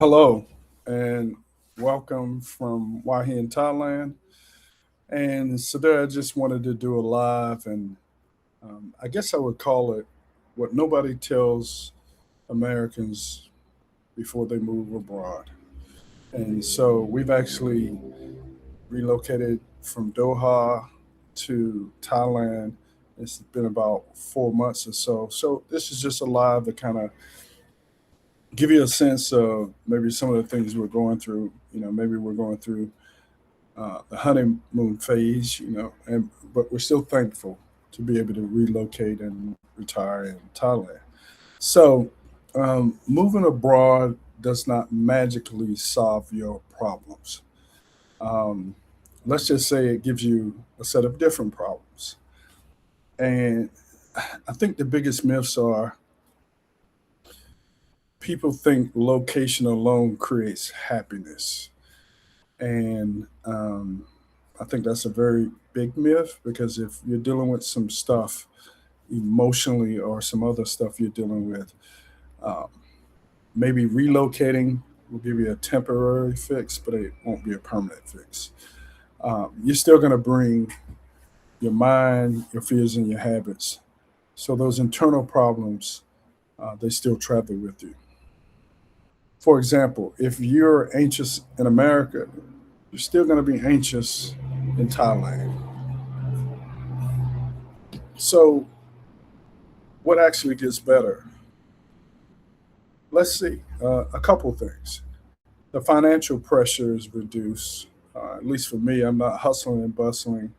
Hello and welcome from Wahi in Thailand. And today I just wanted to do a live, and I guess I would call it what nobody tells Americans before they move abroad. And so we've actually relocated from Doha to Thailand. It's been about 4 months or so. So this is just a live to kind of give you a sense of maybe some of the things we're going through. Maybe we're going through the honeymoon phase, and but we're still thankful to be able to relocate and retire in Thailand. So, moving abroad does not magically solve your problems. Um, let's just say it gives you a set of different problems. And I think the biggest myths are people think location alone creates happiness. And I think that's a very big myth because if you're dealing with some stuff emotionally or some other stuff you're dealing with, um, maybe relocating will give you a temporary fix, but it won't be a permanent fix. You're still going to bring your mind, your fears, and your habits. So those internal problems, they still travel with you. For example, if you're anxious in America, you're still going to be anxious in Thailand. So, what actually gets better? Let's see a couple things. The financial pressure is reduced. At least for me, I'm not hustling and bustling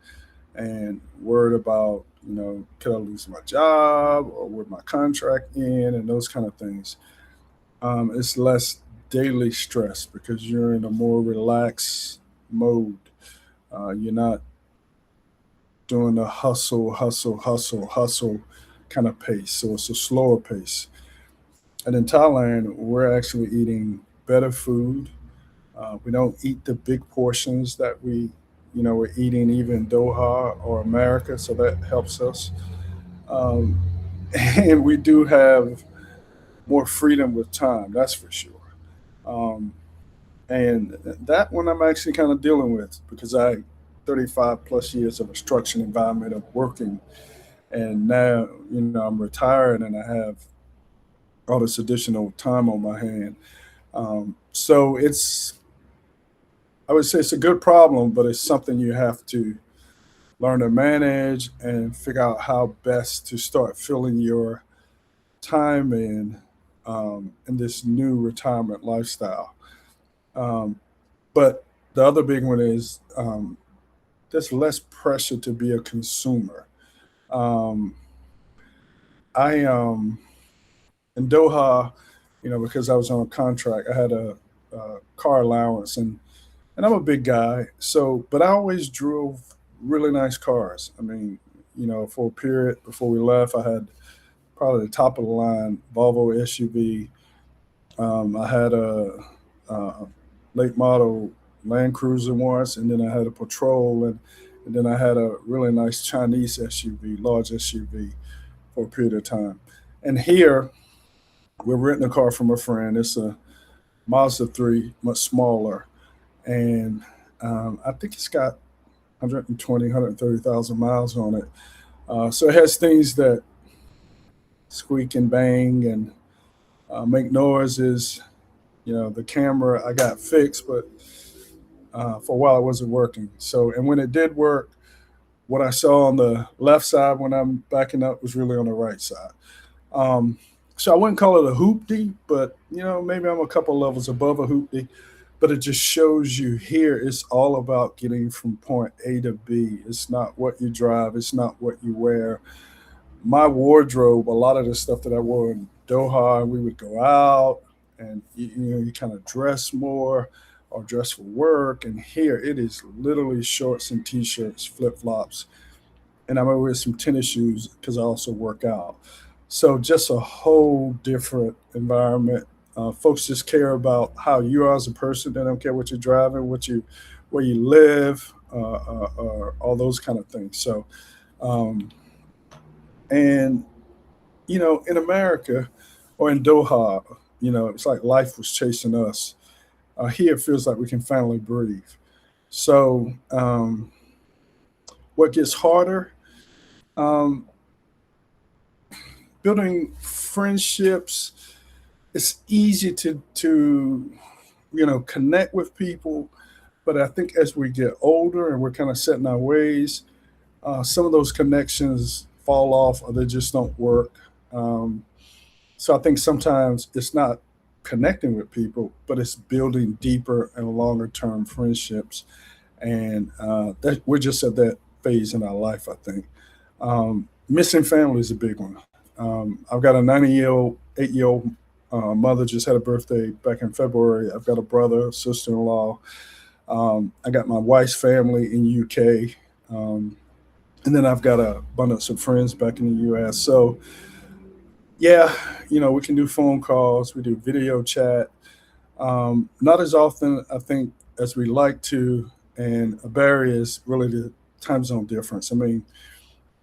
and worried about, could I lose my job or would my contract end and those kind of things. It's less daily stress because you're in a more relaxed mode. You're not doing the hustle, hustle, hustle, hustle kind of pace. So it's a slower pace. And in Thailand, we're actually eating better food. We don't eat the big portions that we're eating even in Doha or America. So that helps us. Um, and we do have more freedom with time, that's for sure. Um, and that one I'm actually kind of dealing with because I 35 plus years of a structured environment of working, and now I'm retired and I have all this additional time on my hand. So I would say it's a good problem, but it's something you have to learn to manage and figure out how best to start filling your time in this new retirement lifestyle. Um, but the other big one is there's less pressure to be a consumer. Um, I in Doha, because I was on a contract, I had a car allowance, and I'm a big guy, so but I always drove really nice cars. I mean, for a period before we left, I had probably the top of the line Volvo SUV. I had a late model Land Cruiser once, and then I had a Patrol, and then I had a really nice Chinese SUV, large SUV, for a period of time. And here, we're renting a car from a friend. It's a Mazda 3, much smaller, and I think it's got 120, 130,000 miles on it. So it has things that squeak and bang and make noises. The camera I got fixed, but for a while it wasn't working. So, and when it did work, what I saw on the left side when I'm backing up was really on the right side. Um, so I wouldn't call it a hoopty, but maybe I'm a couple levels above a hoopty. But it just shows you here it's all about getting from point A to B. It's not what you drive, it's not what you wear. My wardrobe, a lot of the stuff that I wore in Doha, we would go out and you kind of dress more or dress for work. And here it is literally shorts and t-shirts, flip flops, and I'm gonna wear some tennis shoes because I also work out. So just a whole different environment. Folks just care about how you are as a person. They don't care what you're driving, where you live, all those kind of things. So, um, and in America or in Doha. it's like life was chasing us. Here it feels like we can finally breathe. So, what gets harder? Um, Building friendships. It's easy to connect with people, but I think as we get older and we're kind of setting our ways, some of those connections fall off or they just don't work. Um, so I think sometimes it's not connecting with people, but it's building deeper and longer term friendships. And that we're just at that phase in our life, I think. Missing family is a big one. I've got a 90-year-old, 8-year old mother just had a birthday back in February. I've got a brother, sister in law. I got my wife's family in UK. Um, and then I've got a abundance of friends back in the US. So yeah, we can do phone calls, we do video chat, not as often, I think, as we like to. And a barrier is really the time zone difference. I mean,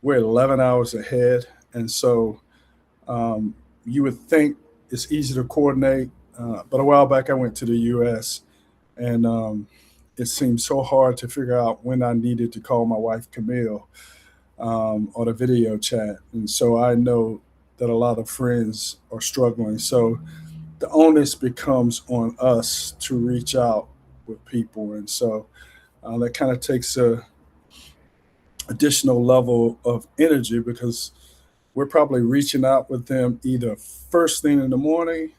we're 11 hours ahead. And so you would think it's easy to coordinate. But a while back, I went to the US and it seemed so hard to figure out when I needed to call my wife, Camille, or the video chat. And so I know that a lot of friends are struggling. So the onus becomes on us to reach out with people. And so that kind of takes a additional level of energy because we're probably reaching out with them either first thing in the morning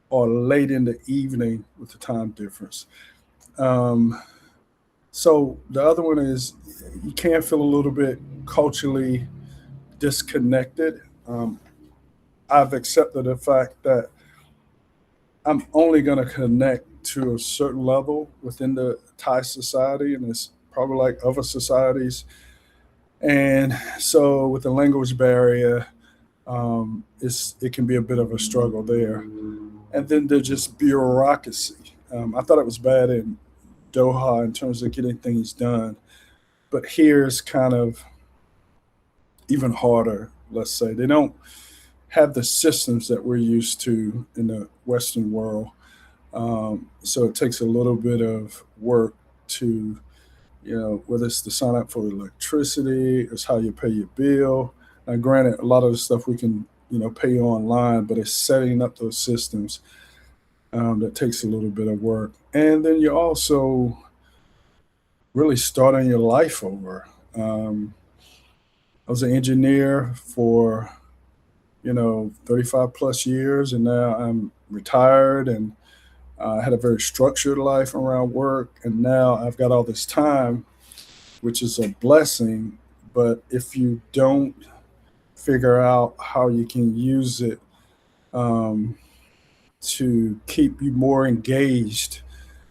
or late in the evening with the time difference. Um, so the other one is you can feel a little bit culturally disconnected. I've accepted the fact that I'm only going to connect to a certain level within the Thai society, and it's probably like other societies. And so, with the language barrier, it can be a bit of a struggle there. And then there's just bureaucracy. I thought it was bad in Doha in terms of getting things done, but here's kind of even harder. Let's say they don't have the systems that we're used to in the Western world. So it takes a little bit of work to, whether it's to sign up for electricity, it's how you pay your bill. Now, granted, a lot of the stuff we can, pay online, but it's setting up those systems that takes a little bit of work. And then you're also really starting your life over. I was an engineer for 35 plus years, and now I'm retired and I had a very structured life around work. And now I've got all this time, which is a blessing. But if you don't figure out how you can use it um, to keep you more engaged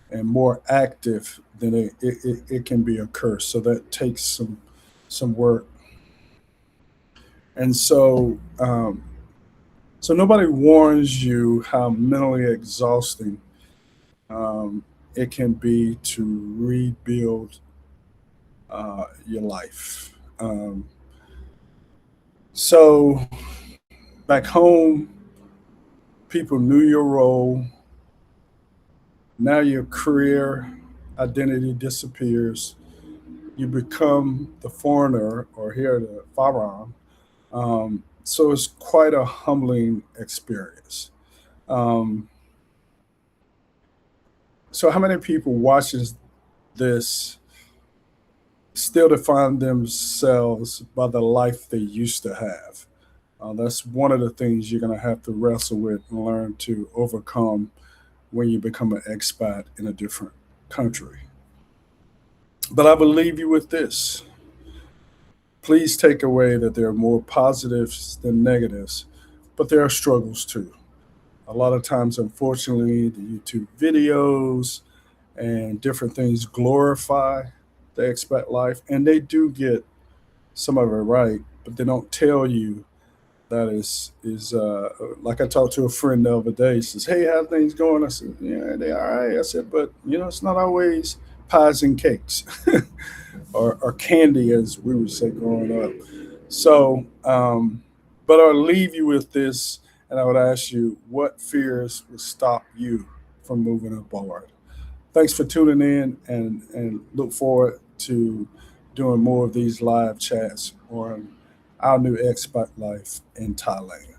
and more active, then it can be a curse. So that takes some work. And so nobody warns you how mentally exhausting it can be to rebuild your life. So back home, people knew your role. Now your career identity disappears. You become the foreigner, or here the Faran. So it's quite a humbling experience. Um, so how many people watches this still define themselves by the life they used to have? That's one of the things you're going to have to wrestle with and learn to overcome when you become an expat in a different country. But I will leave you with this. Please take away that there are more positives than negatives, but there are struggles too. A lot of times, unfortunately, the YouTube videos and different things glorify the expat life, and they do get some of it right, but they don't tell you that is like I talked to a friend the other day. He says, "Hey, how things going?" I said, "Yeah, they all right." I said, "But it's not always pies and cakes, or candy, as we would say growing up." So, but I'll leave you with this, And I would ask you, what fears would stop you from moving abroad? Thanks for tuning in, and look forward to doing more of these live chats on our new expat life in Thailand.